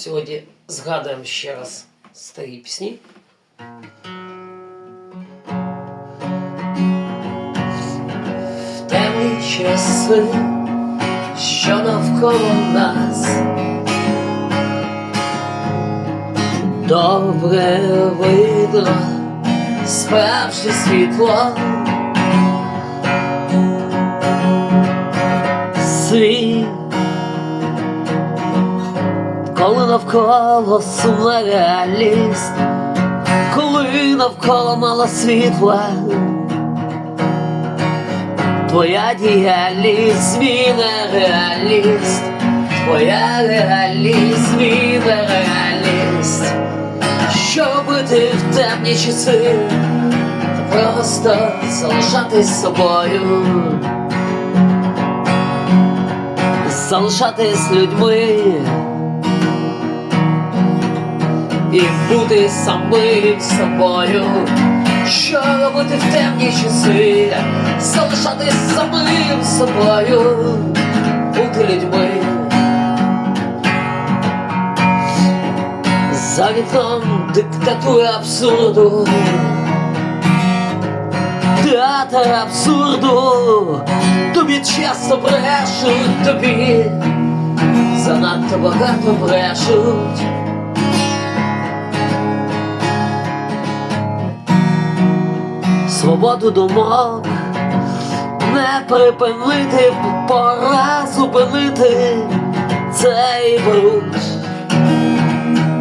сьогодні згадуємо ще раз старі пісні. В темні часи, що навколо нас, добре видно справжнє світло. Світ, коли навколо сумна реальність, коли навколо мало світла, твоя діяльність зміна реальність, твоя реальність зміна реальність. Щоби ти в темні часи просто залишатись собою, залишатись людьми і бути самим собою. Що робити в темні часи? Залишатись самим собою, бути людьми. За вікном диктатура абсурду, театр абсурду. Тобі часто брешуть, тобі занадто багато брешуть. Свободу думок не припинити, пора зупинити цей бруд.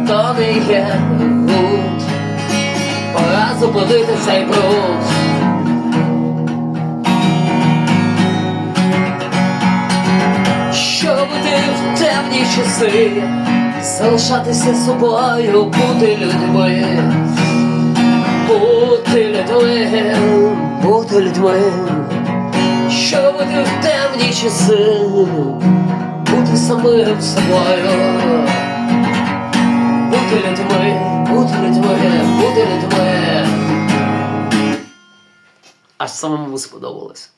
То не є бруд, пора зупинити цей бруд. Щоб ти в темні часи залишатися собою, бути людьми, бути людьми, бути людьми. Щоб ти в темні часи бути самим собою, бути людьми, бути людьми, бути людьми. Аж самому сподобалось.